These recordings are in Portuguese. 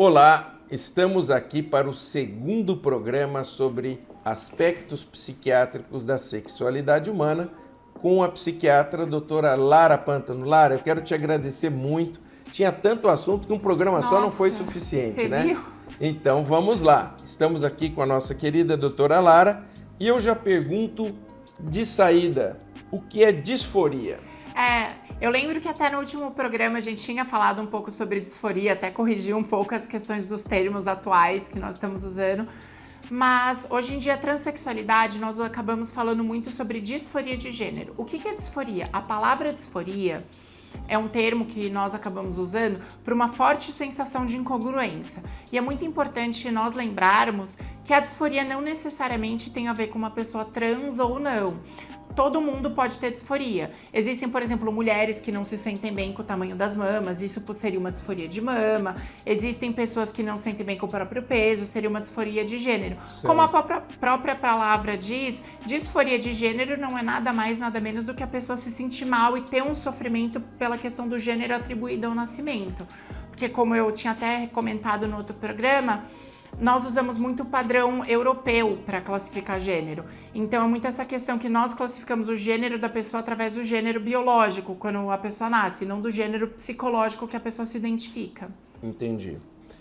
Olá, estamos aqui para o segundo programa sobre aspectos psiquiátricos da sexualidade humana com a psiquiatra doutora Lara Pantano. Lara, eu quero te agradecer muito. Tinha tanto assunto que um programa só não foi suficiente, né? Viu? Então vamos lá. Estamos aqui com a nossa querida doutora Lara e eu já pergunto de saída, o que é disforia? Eu lembro que até no último programa a gente tinha falado um pouco sobre disforia, até corrigir um pouco as questões dos termos atuais que nós estamos usando. Mas hoje em dia, a transexualidade, nós acabamos falando muito sobre disforia de gênero. O que é disforia? A palavra disforia é um termo que nós acabamos usando para uma forte sensação de incongruência. E é muito importante nós lembrarmos que a disforia não necessariamente tem a ver com uma pessoa trans ou não. Todo mundo pode ter disforia. Existem, por exemplo, mulheres que não se sentem bem com o tamanho das mamas, isso seria uma disforia de mama. Existem pessoas que não se sentem bem com o próprio peso, seria uma disforia de gênero. Sim. Como a própria palavra diz, disforia de gênero não é nada mais, nada menos do que a pessoa se sentir mal e ter um sofrimento pela questão do gênero atribuído ao nascimento. Porque como eu tinha até comentado no outro programa, nós usamos muito o padrão europeu para classificar gênero. Então é muito essa questão que nós classificamos o gênero da pessoa através do gênero biológico, quando a pessoa nasce, não do gênero psicológico que a pessoa se identifica. Entendi.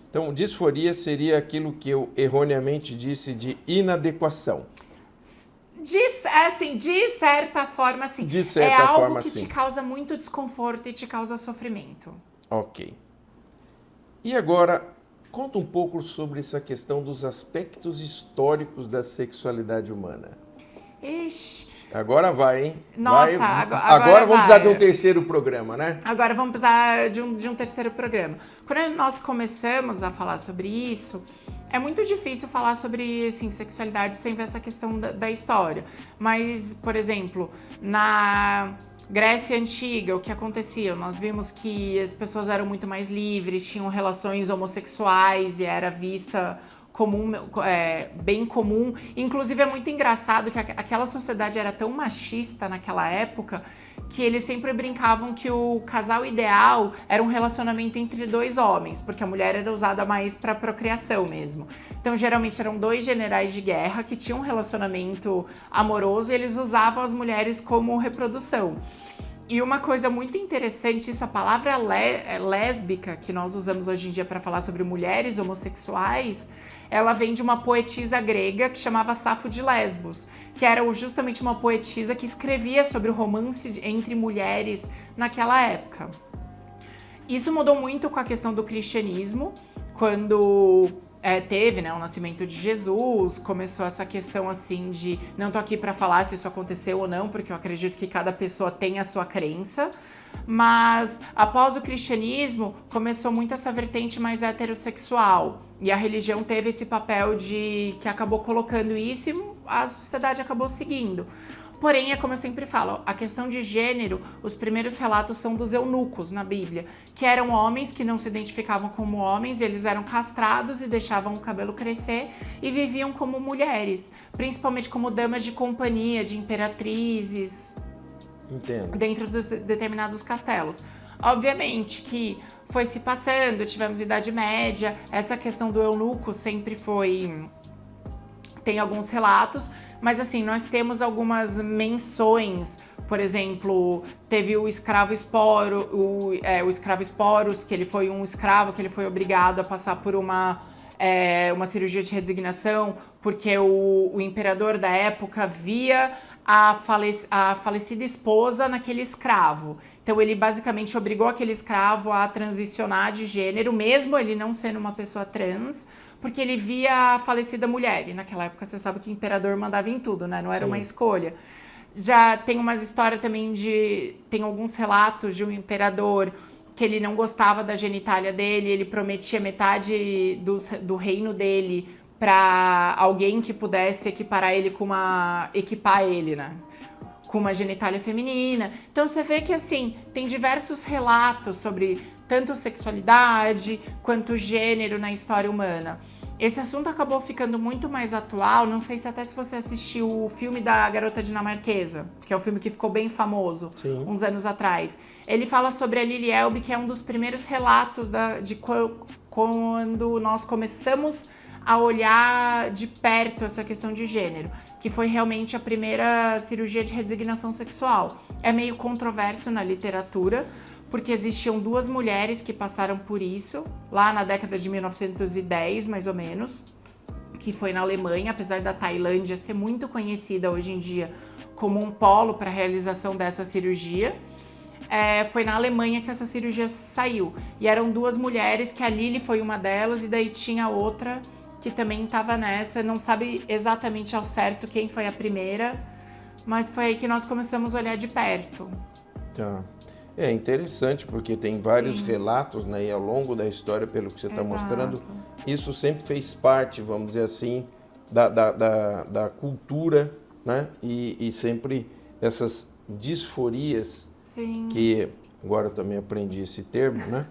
Então, disforia seria aquilo que eu erroneamente disse de inadequação. De certa forma, sim. De certa é algo forma, que sim. te causa muito desconforto e te causa sofrimento. Ok. E agora, conta um pouco sobre essa questão dos aspectos históricos da sexualidade humana. Ixi. Agora vai, hein? Nossa, vai. agora vamos vai. precisar de um terceiro programa, né? Agora vamos precisar de um terceiro programa. Quando nós começamos a falar sobre isso, é muito difícil falar sobre assim, sexualidade sem ver essa questão da história. Mas, por exemplo, na Grécia Antiga, o que acontecia? Nós vimos que as pessoas eram muito mais livres, tinham relações homossexuais e era vista comum, bem comum. Inclusive é muito engraçado que aquela sociedade era tão machista naquela época que eles sempre brincavam que o casal ideal era um relacionamento entre dois homens, porque a mulher era usada mais para procriação mesmo. Então geralmente eram dois generais de guerra que tinham um relacionamento amoroso e eles usavam as mulheres como reprodução. E uma coisa muito interessante, isso, a palavra lésbica, que nós usamos hoje em dia para falar sobre mulheres homossexuais, ela vem de uma poetisa grega que chamava Safo de Lesbos, que era justamente uma poetisa que escrevia sobre o romance entre mulheres naquela época. Isso mudou muito com a questão do cristianismo, quando teve, né, o nascimento de Jesus, começou essa questão assim de, não tô aqui para falar se isso aconteceu ou não, porque eu acredito que cada pessoa tem a sua crença, mas após o cristianismo começou muito essa vertente mais heterossexual e a religião teve esse papel de que acabou colocando isso e a sociedade acabou seguindo. Porém, é como eu sempre falo, a questão de gênero, os primeiros relatos são dos eunucos na Bíblia, que eram homens que não se identificavam como homens, eles eram castrados e deixavam o cabelo crescer e viviam como mulheres, principalmente como damas de companhia, de imperatrizes. Entendo. Dentro dos determinados castelos. Obviamente que foi se passando, tivemos Idade Média, essa questão do eunuco sempre foi... Tem alguns relatos, mas assim, nós temos algumas menções, por exemplo, teve o escravo Esporo, o escravo Esporos, que ele foi um escravo, que ele foi obrigado a passar por uma cirurgia de redesignação, porque o imperador da época via a falecida esposa naquele escravo. Então ele basicamente obrigou aquele escravo a transicionar de gênero, mesmo ele não sendo uma pessoa trans, porque ele via a falecida mulher. E naquela época você sabe que o imperador mandava em tudo, né? Não era uma escolha. Já tem umas histórias também tem alguns relatos de um imperador que ele não gostava da genitália dele, ele prometia metade do reino dele para alguém que pudesse equipar ele, né? Com uma genitália feminina. Então você vê que assim, tem diversos relatos sobre tanto sexualidade quanto gênero na história humana. Esse assunto acabou ficando muito mais atual, não sei se até se você assistiu o filme da Garota Dinamarquesa, que é um filme que ficou bem famoso, Sim. Uns anos atrás. Ele fala sobre a Lily Elbe, que é um dos primeiros relatos de quando nós começamos a olhar de perto essa questão de gênero, que foi realmente a primeira cirurgia de redesignação sexual. É meio controverso na literatura, porque existiam 2 mulheres que passaram por isso, lá na década de 1910, mais ou menos, que foi na Alemanha, apesar da Tailândia ser muito conhecida hoje em dia como um polo para a realização dessa cirurgia. Foi na Alemanha que essa cirurgia saiu. E eram 2 mulheres, que a Lili foi uma delas, e daí tinha outra que também estava nessa. Não sabe exatamente ao certo quem foi a primeira, mas foi aí que nós começamos a olhar de perto. Tá. É interessante, porque tem vários relatos, né, e ao longo da história, pelo que você está mostrando, isso sempre fez parte, vamos dizer assim, da cultura, né, e sempre essas disforias, que agora eu também aprendi esse termo, né,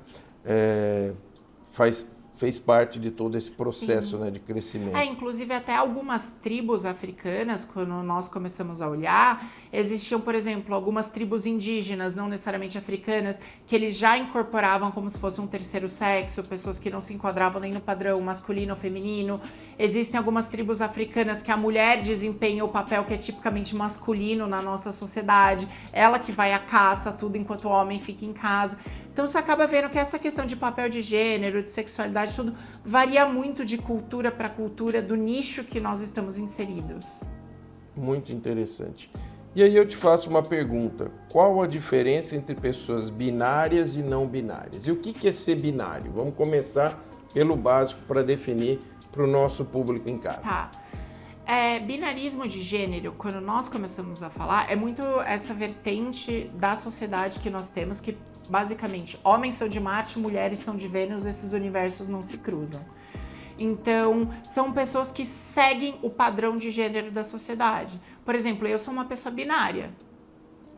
fez parte de todo esse processo, né, de crescimento. Inclusive até algumas tribos africanas, quando nós começamos a olhar, existiam, por exemplo, algumas tribos indígenas, não necessariamente africanas, que eles já incorporavam como se fosse um terceiro sexo, pessoas que não se enquadravam nem no padrão masculino ou feminino. Existem algumas tribos africanas que a mulher desempenha o papel que é tipicamente masculino na nossa sociedade, ela que vai à caça, tudo, enquanto o homem fica em casa. Então você acaba vendo que essa questão de papel de gênero, de sexualidade, tudo varia muito de cultura para cultura, do nicho que nós estamos inseridos. Muito interessante. E aí eu te faço uma pergunta: qual a diferença entre pessoas binárias e não binárias? E o que é ser binário? Vamos começar pelo básico para definir para o nosso público em casa. Tá. Binarismo de gênero, quando nós começamos a falar, é muito essa vertente da sociedade que nós temos, que basicamente homens são de Marte, mulheres são de Vênus, esses universos não se cruzam. Então, são pessoas que seguem o padrão de gênero da sociedade. Por exemplo, eu sou uma pessoa binária.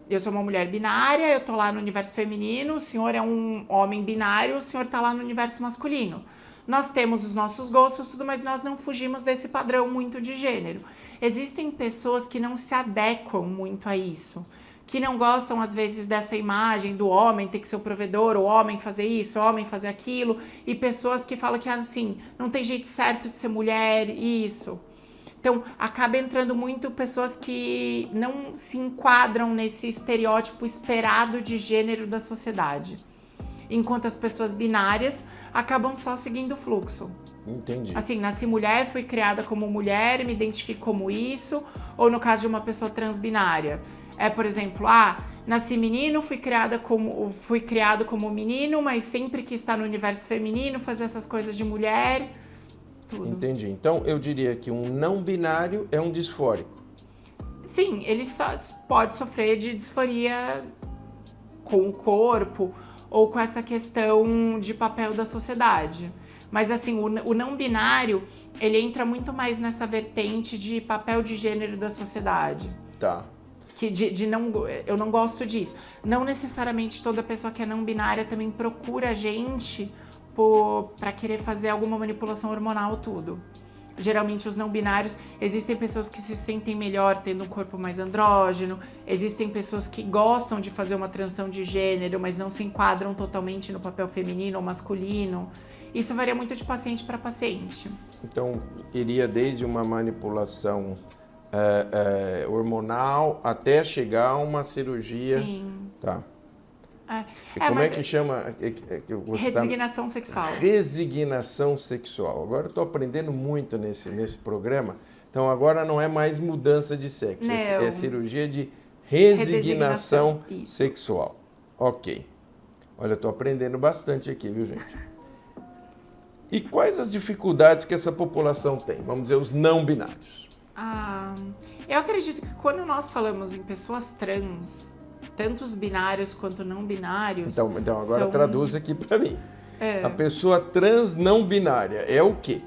Eu sou uma mulher binária, eu tô lá no universo feminino, o senhor é um homem binário, o senhor tá lá no universo masculino. Nós temos os nossos gostos, tudo, mas nós não fugimos desse padrão muito de gênero. Existem pessoas que não se adequam muito a isso, que não gostam, às vezes, dessa imagem do homem ter que ser o provedor, o homem fazer isso, o homem fazer aquilo, e pessoas que falam que, assim, não tem jeito certo de ser mulher, isso. Então, acaba entrando muito pessoas que não se enquadram nesse estereótipo esperado de gênero da sociedade. Enquanto as pessoas binárias acabam só seguindo o fluxo. Entendi. Assim, nasci mulher, fui criada como mulher, me identifico como isso, ou no caso de uma pessoa transbinária. Por exemplo, nasci menino, fui criado como menino, mas sempre quis estar no universo feminino, fazer essas coisas de mulher, tudo. Entendi. Então, eu diria que um não binário é um disfórico. Sim, ele só pode sofrer de disforia com o corpo ou com essa questão de papel da sociedade. Mas assim, o não binário, ele entra muito mais nessa vertente de papel de gênero da sociedade. Tá. Que eu não gosto disso. Não necessariamente toda pessoa que é não binária também procura a gente para querer fazer alguma manipulação hormonal, tudo. Geralmente os não binários, existem pessoas que se sentem melhor tendo um corpo mais andrógeno, existem pessoas que gostam de fazer uma transição de gênero, mas não se enquadram totalmente no papel feminino ou masculino. Isso varia muito de paciente para paciente. Então, iria desde uma manipulação hormonal até chegar a uma cirurgia. Sim. Tá. E como é que chama? Redesignação sexual. Redesignação sexual. Agora eu estou aprendendo muito nesse programa. Então agora não é mais mudança de sexo, é cirurgia de redesignação sexual. Ok. Olha, eu estou aprendendo bastante aqui, viu, gente? E quais as dificuldades que essa população tem? Vamos dizer, os não binários. Eu acredito que quando nós falamos em pessoas trans, tanto os binários quanto não binários... Então agora traduz aqui para mim. A pessoa trans não binária é o quê?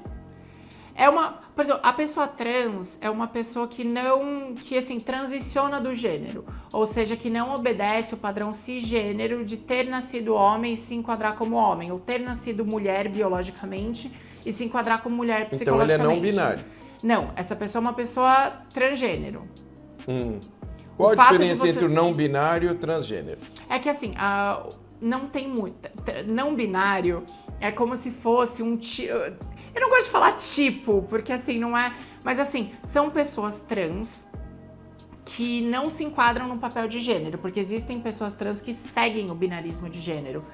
Por exemplo, a pessoa trans é uma pessoa que assim, transiciona do gênero. Ou seja, que não obedece o padrão cisgênero de ter nascido homem e se enquadrar como homem. Ou ter nascido mulher biologicamente e se enquadrar como mulher psicologicamente. Então ele é não binário. Não, essa pessoa é uma pessoa transgênero. Qual a diferença entre o não binário e o transgênero? É que assim, não tem muita. Não binário É como se fosse um tipo... Eu não gosto de falar tipo, porque assim, não é... Mas assim, são pessoas trans que não se enquadram no papel de gênero, porque existem pessoas trans que seguem o binarismo de gênero.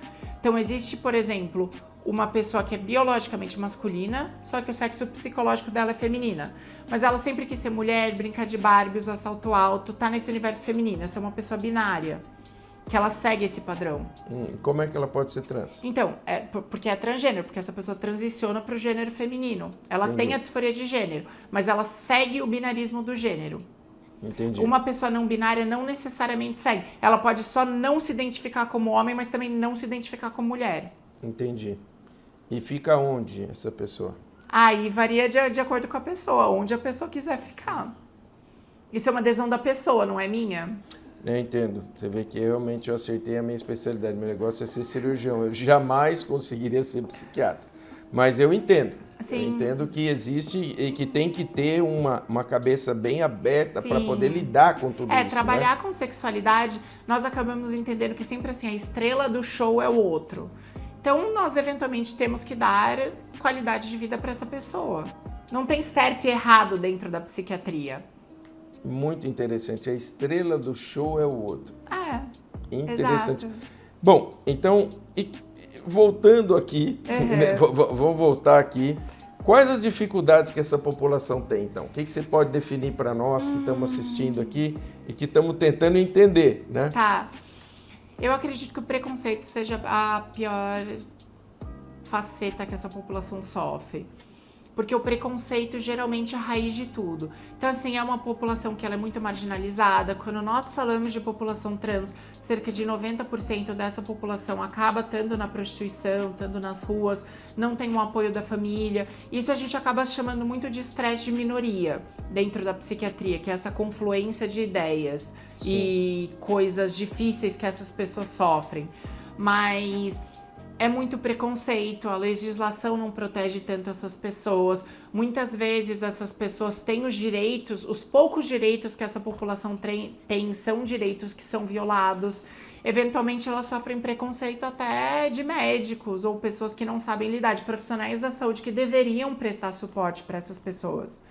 Então existe, por exemplo, uma pessoa que é biologicamente masculina, só que o sexo psicológico dela é feminina. Mas ela sempre quis ser mulher, brincar de Barbie, usar salto alto, tá nesse universo feminino. Essa é uma pessoa binária, que ela segue esse padrão. Como é que ela pode ser trans? Então, porque é transgênero, porque essa pessoa transiciona para o gênero feminino. Ela tem a disforia de gênero, mas ela segue o binarismo do gênero. Entendi. Uma pessoa não binária não necessariamente segue. Ela pode só não se identificar como homem, mas também não se identificar como mulher. Entendi. E fica onde essa pessoa? Aí varia de acordo com a pessoa, onde a pessoa quiser ficar. Isso é uma decisão da pessoa, não é minha? Eu entendo. Você vê que realmente eu acertei a minha especialidade. Meu negócio é ser cirurgião. Eu jamais conseguiria ser psiquiatra. Mas eu entendo. Sim. Eu entendo que existe e que tem que ter uma cabeça bem aberta para Sim. poder lidar com tudo isso. Trabalhar né? com sexualidade, nós acabamos entendendo que sempre assim, a estrela do show é o outro. Então, nós eventualmente temos que dar qualidade de vida para essa pessoa. Não tem certo e errado dentro da psiquiatria. Muito interessante. A estrela do show é o outro. Interessante. Exato. Bom, então, voltando aqui, né, vamos voltar aqui. Quais as dificuldades que essa população tem, então? O que você pode definir para nós que estamos assistindo aqui e que estamos tentando entender, né? Tá. Eu acredito que o preconceito seja a pior faceta que essa população sofre. Porque o preconceito geralmente é a raiz de tudo. Então, assim, é uma população que ela é muito marginalizada. Quando nós falamos de população trans, cerca de 90% dessa população acaba estando na prostituição, estando nas ruas, não tem o apoio da família. Isso a gente acaba chamando muito de estresse de minoria dentro da psiquiatria, que é essa confluência de ideias e coisas difíceis que essas pessoas sofrem. Mas... é muito preconceito, a legislação não protege tanto essas pessoas. Muitas vezes essas pessoas têm os direitos, os poucos direitos que essa população tem são direitos que são violados. Eventualmente elas sofrem preconceito até de médicos ou pessoas que não sabem lidar, de profissionais da saúde que deveriam prestar suporte para essas pessoas.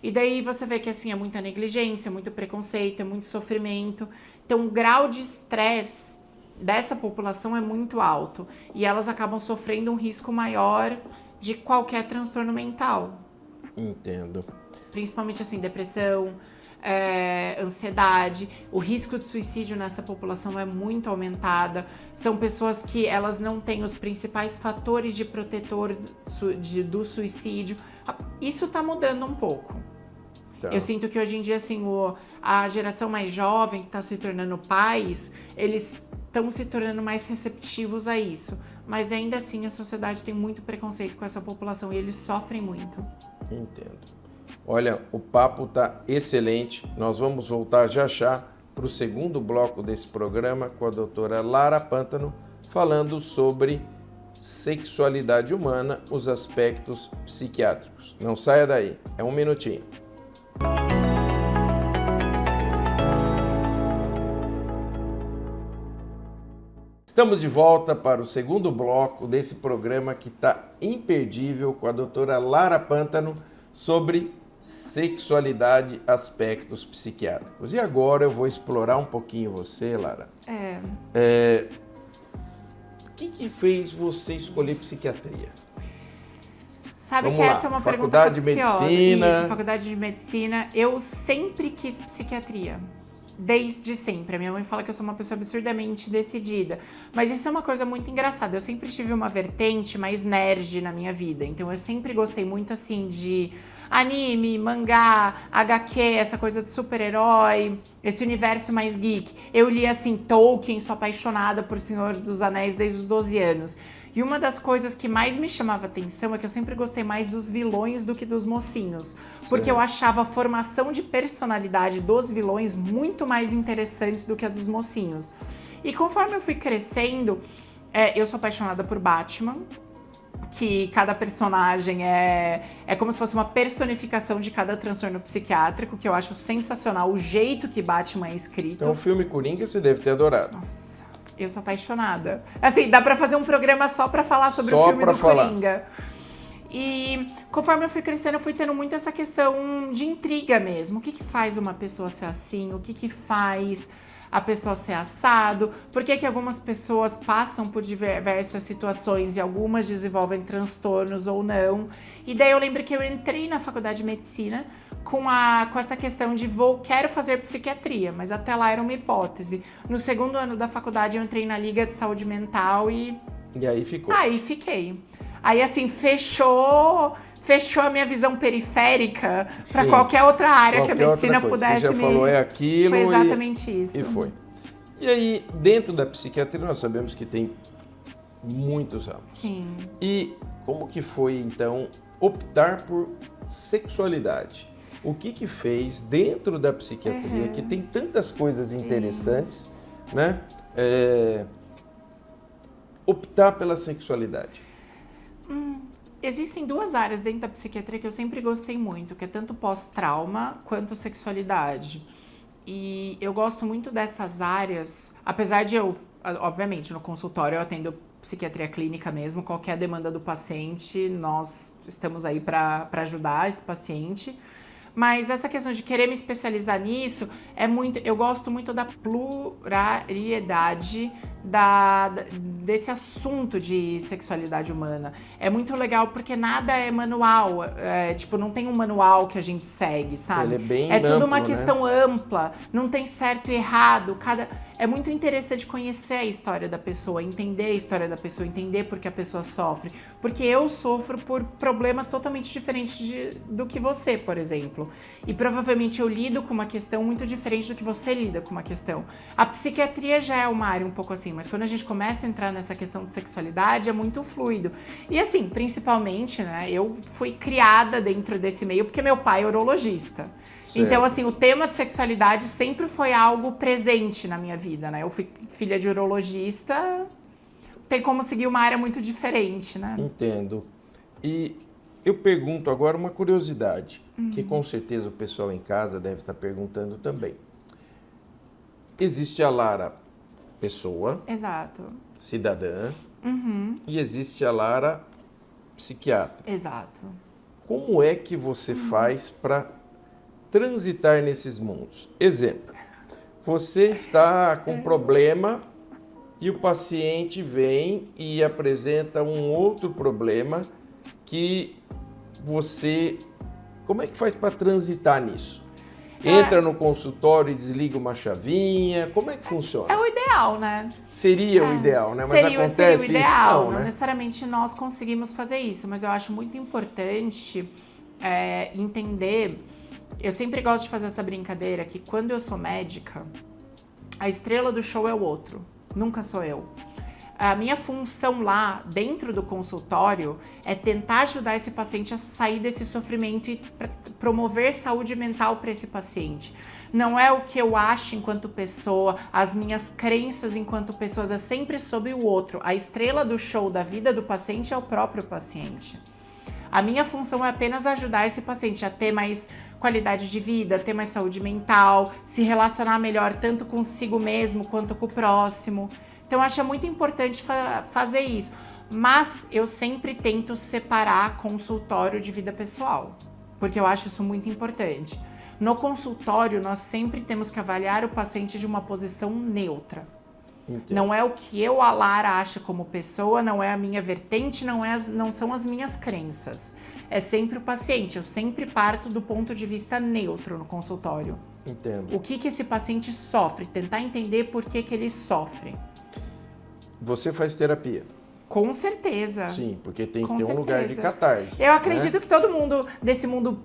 E daí você vê que assim, é muita negligência, muito preconceito, é muito sofrimento. Então o grau de estresse dessa população é muito alto e elas acabam sofrendo um risco maior de qualquer transtorno mental. Entendo. Principalmente assim, depressão, ansiedade. O risco de suicídio nessa população é muito aumentada. São pessoas que elas não têm os principais fatores de protetor do suicídio. Isso tá mudando um pouco. Tá. Eu sinto que hoje em dia, assim, a geração mais jovem que está se tornando pais, eles estão se tornando mais receptivos a isso. Mas ainda assim, a sociedade tem muito preconceito com essa população e eles sofrem muito. Entendo. Olha, o papo está excelente. Nós vamos voltar já para o segundo bloco desse programa com a doutora Lara Pantano, falando sobre sexualidade humana, os aspectos psiquiátricos. Não saia daí, é um minutinho. Estamos de volta para o segundo bloco desse programa que está imperdível com a doutora Lara Pantano sobre sexualidade, aspectos psiquiátricos. E agora eu vou explorar um pouquinho você, Lara. O que fez você escolher psiquiatria? Sabe que essa é uma pergunta faculdade de medicina. Isso, faculdade de medicina. Eu sempre quis psiquiatria. Desde sempre. A minha mãe fala que eu sou uma pessoa absurdamente decidida. Mas isso é uma coisa muito engraçada. Eu sempre tive uma vertente mais nerd na minha vida. Então eu sempre gostei muito, assim, de anime, mangá, HQ, essa coisa de super-herói, esse universo mais geek. Eu li, assim, Tolkien, sou apaixonada por Senhor dos Anéis desde os 12 anos. E uma das coisas que mais me chamava atenção é que eu sempre gostei mais dos vilões do que dos mocinhos. Porque eu achava a formação de personalidade dos vilões muito mais interessantes do que a dos mocinhos. E conforme eu fui crescendo, eu sou apaixonada por Batman, que cada personagem é como se fosse uma personificação de cada transtorno psiquiátrico, que eu acho sensacional o jeito que Batman é escrito. Então o filme Coringa você deve ter adorado. Nossa, Eu sou apaixonada. Assim, dá pra fazer um programa só pra falar sobre o filme do Coringa. E conforme eu fui crescendo, eu fui tendo muito essa questão de intriga mesmo. O que faz uma pessoa ser assim? O que faz a pessoa ser assado? Por que algumas pessoas passam por diversas situações e algumas desenvolvem transtornos ou não? E daí eu lembro que eu entrei na faculdade de medicina com essa questão de quero fazer psiquiatria, mas até lá era uma hipótese. No segundo ano da faculdade eu entrei na Liga de Saúde Mental e aí ficou. Aí fiquei. Aí assim, fechou a minha visão periférica para qualquer outra área que a medicina pudesse Você já falou, é aquilo. Foi exatamente isso. E foi. E aí, dentro da psiquiatria, nós sabemos que tem muitos ramos. Sim. E como que foi, então, optar por sexualidade? O que fez dentro da psiquiatria, que tem tantas coisas interessantes, né? Optar pela sexualidade? Existem duas áreas dentro da psiquiatria que eu sempre gostei muito, que é tanto pós-trauma quanto sexualidade. E eu gosto muito dessas áreas, apesar de eu, obviamente, no consultório eu atendo psiquiatria clínica mesmo, qualquer demanda do paciente, nós estamos aí para ajudar esse paciente. Mas essa questão de querer me especializar nisso eu gosto muito da pluralidade desse assunto de sexualidade humana. É muito legal porque nada é manual, não tem um manual que a gente segue, sabe? Ele é bem tudo amplo, uma questão ampla, não tem certo e errado, é muito interessante conhecer a história da pessoa, entender a história da pessoa, entender por que a pessoa sofre. Porque eu sofro por problemas totalmente diferentes do que você, por exemplo. E provavelmente eu lido com uma questão muito diferente do que você lida com uma questão. A psiquiatria já é uma área um pouco assim, mas quando a gente começa a entrar nessa questão de sexualidade é muito fluido. E assim, principalmente, né, eu fui criada dentro desse meio porque meu pai é urologista. Então, assim, o tema de sexualidade sempre foi algo presente na minha vida, né? Eu fui filha de urologista, tem como seguir uma área muito diferente, né? Entendo. E eu pergunto agora uma curiosidade, que com certeza o pessoal em casa deve estar perguntando também. Existe a Lara pessoa, exato, cidadã, e existe a Lara psiquiatra. Exato. Como é que você faz para transitar nesses mundos? Exemplo, você está com um problema e o paciente vem e apresenta um outro problema que você... Como é que faz para transitar nisso? Entra no consultório e desliga uma chavinha? Como é que funciona? É o ideal, né? Seria o ideal, né? Mas seria acontece o ideal. isso? Não necessariamente nós conseguimos fazer isso, mas eu acho muito importante entender... Eu sempre gosto de fazer essa brincadeira que quando eu sou médica, a estrela do show é o outro, nunca sou eu. A minha função lá, dentro do consultório, é tentar ajudar esse paciente a sair desse sofrimento e promover saúde mental para esse paciente. Não é o que eu acho enquanto pessoa, as minhas crenças enquanto pessoas, é sempre sobre o outro. A estrela do show da vida do paciente é o próprio paciente. A minha função é apenas ajudar esse paciente a ter mais qualidade de vida, ter mais saúde mental, se relacionar melhor tanto consigo mesmo quanto com o próximo. Então, eu acho muito importante fazer isso. Mas eu sempre tento separar consultório de vida pessoal, porque eu acho isso muito importante. No consultório, nós sempre temos que avaliar o paciente de uma posição neutra. Entendo. Não é o que eu, a Lara, acho como pessoa, não é a minha vertente, não são as minhas crenças. É sempre o paciente, eu sempre parto do ponto de vista neutro no consultório. Entendo. O que esse paciente sofre, tentar entender por que ele sofre. Você faz terapia? Com certeza. Sim, porque tem que ter um lugar de catarse. Eu acredito que todo mundo desse mundo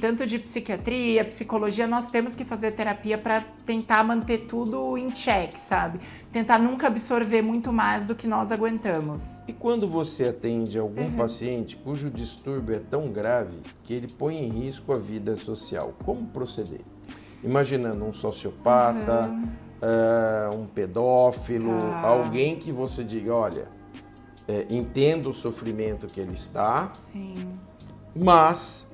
tanto de psiquiatria, psicologia, nós temos que fazer terapia para tentar manter tudo em check, sabe? Tentar nunca absorver muito mais do que nós aguentamos. E quando você atende algum paciente cujo distúrbio é tão grave que ele põe em risco a vida social, como proceder? Imaginando um sociopata, um pedófilo, alguém que você diga, olha... entendo o sofrimento que ele está, Sim. mas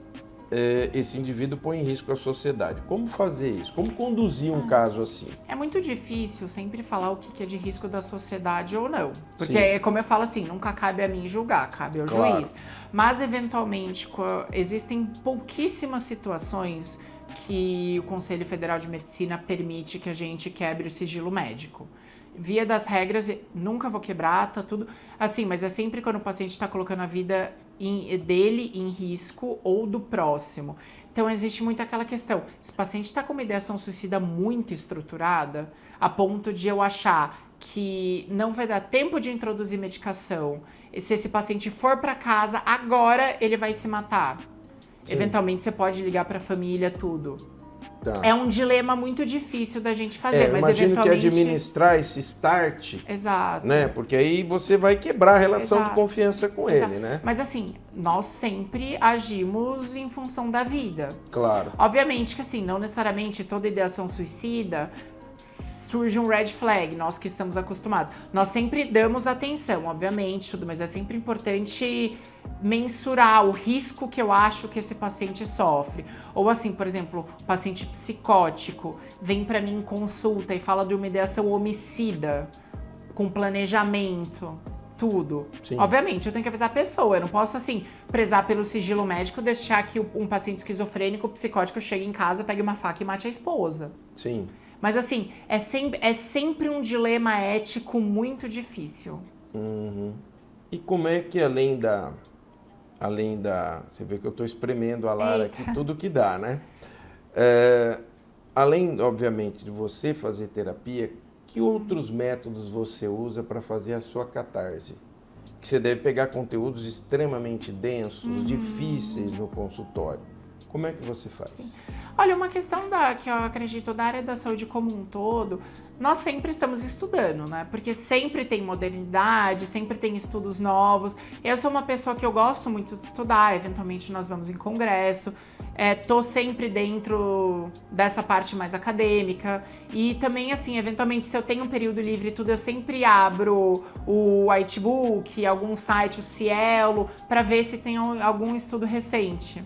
esse indivíduo põe em risco a sociedade. Como fazer isso? Como conduzir um caso assim? É muito difícil sempre falar o que é de risco da sociedade ou não. Porque, Sim. como eu falo assim, nunca cabe a mim julgar, cabe ao juiz. Mas, eventualmente, existem pouquíssimas situações que o Conselho Federal de Medicina permite que a gente quebre o sigilo médico. Via das regras, nunca vou quebrar, tá tudo assim, mas é sempre quando o paciente está colocando a vida dele em risco ou do próximo. Então, existe muito aquela questão, esse paciente está com uma ideação suicida muito estruturada, a ponto de eu achar que não vai dar tempo de introduzir medicação, e se esse paciente for para casa, agora ele vai se matar. Sim. Eventualmente, você pode ligar para a família, tudo. Tá. É um dilema muito difícil da gente fazer, mas imagino eventualmente... que administrar esse start... Exato. Né? Porque aí você vai quebrar a relação de confiança com ele, né? Mas assim, nós sempre agimos em função da vida. Claro. Obviamente que assim, não necessariamente toda ideação suicida surge um red flag, nós que estamos acostumados. Nós sempre damos atenção, obviamente, tudo, mas é sempre importante mensurar o risco que eu acho que esse paciente sofre. Ou assim, por exemplo, o paciente psicótico vem para mim em consulta e fala de uma ideação homicida, com planejamento, tudo. Sim. Obviamente, eu tenho que avisar a pessoa, eu não posso, assim, prezar pelo sigilo médico, deixar que um paciente esquizofrênico, psicótico, chegue em casa, pegue uma faca e mate a esposa. Sim. Mas assim, é sempre um dilema ético muito difícil. Uhum. E como é que além da... Você vê que eu estou espremendo a Lara aqui tudo que dá, né? Além, obviamente, de você fazer terapia, que outros métodos você usa para fazer a sua catarse? Que você deve pegar conteúdos extremamente densos, difíceis no consultório. Como é que você faz? Sim. Olha, uma questão que eu acredito da área da saúde como um todo, nós sempre estamos estudando, né? Porque sempre tem modernidade, sempre tem estudos novos. Eu sou uma pessoa que eu gosto muito de estudar, eventualmente nós vamos em congresso, tô sempre dentro dessa parte mais acadêmica e também, assim, eventualmente se eu tenho um período livre e tudo, eu sempre abro o Whitebook, algum site, o Cielo, para ver se tem algum estudo recente.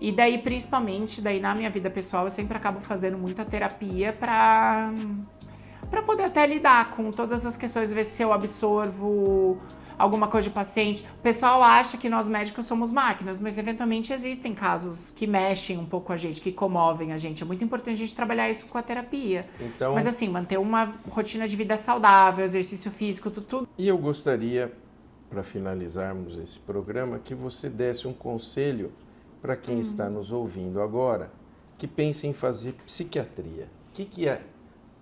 E daí, principalmente, na minha vida pessoal, eu sempre acabo fazendo muita terapia para poder até lidar com todas as questões, ver se eu absorvo alguma coisa de paciente. O pessoal acha que nós médicos somos máquinas, mas eventualmente existem casos que mexem um pouco a gente, que comovem a gente. É muito importante a gente trabalhar isso com a terapia. Então, mas assim, manter uma rotina de vida saudável, exercício físico, tudo. E eu gostaria, para finalizarmos esse programa, que você desse um conselho para quem está nos ouvindo agora, que pensa em fazer psiquiatria. O que é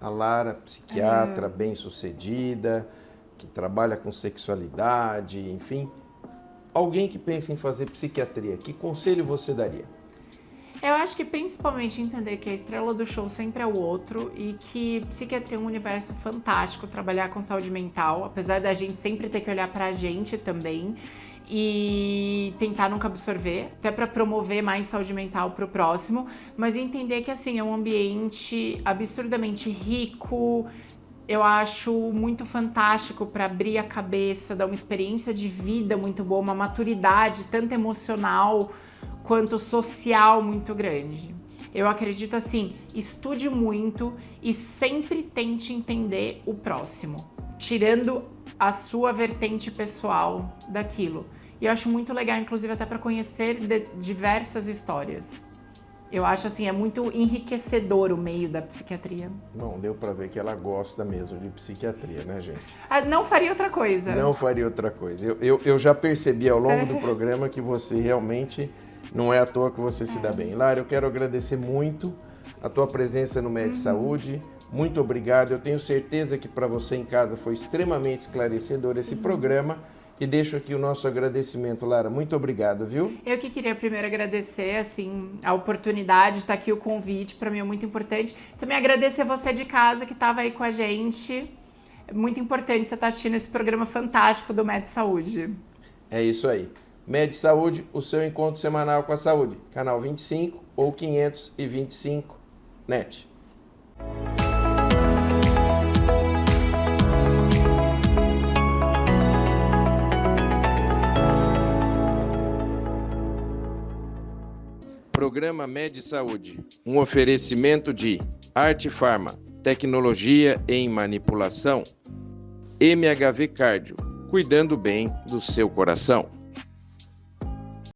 a Lara, psiquiatra bem-sucedida, que trabalha com sexualidade, enfim, alguém que pensa em fazer psiquiatria, que conselho você daria? Eu acho que principalmente entender que a estrela do show sempre é o outro e que psiquiatria é um universo fantástico, trabalhar com saúde mental, apesar da gente sempre ter que olhar pra gente também e tentar nunca absorver, até para promover mais saúde mental pro próximo, mas entender que assim é um ambiente absurdamente rico. Eu acho muito fantástico para abrir a cabeça, dar uma experiência de vida muito boa, uma maturidade tanto emocional quanto social muito grande. Eu acredito assim, estude muito e sempre tente entender o próximo, tirando a sua vertente pessoal daquilo. E eu acho muito legal, inclusive, até para conhecer diversas histórias. Eu acho assim, é muito enriquecedor o meio da psiquiatria. Bom, deu para ver que ela gosta mesmo de psiquiatria, né, gente? Não faria outra coisa. Não faria outra coisa. Eu já percebi ao longo do programa que você realmente não é à toa que você se dá bem. Lara, eu quero agradecer muito a tua presença no Med Saúde. Muito obrigado. Eu tenho certeza que para você em casa foi extremamente esclarecedor esse programa. E deixo aqui o nosso agradecimento, Lara. Muito obrigado, viu? Eu que queria primeiro agradecer, assim, a oportunidade de estar aqui, o convite, para mim é muito importante. Também agradecer você de casa que estava aí com a gente. É muito importante você estar assistindo esse programa fantástico do Med Saúde. É isso aí. Med Saúde, o seu encontro semanal com a saúde. Canal 25 ou 525 NET. Programa Med Saúde, um oferecimento de Arte Farma, tecnologia em manipulação, MHV Cardio, cuidando bem do seu coração.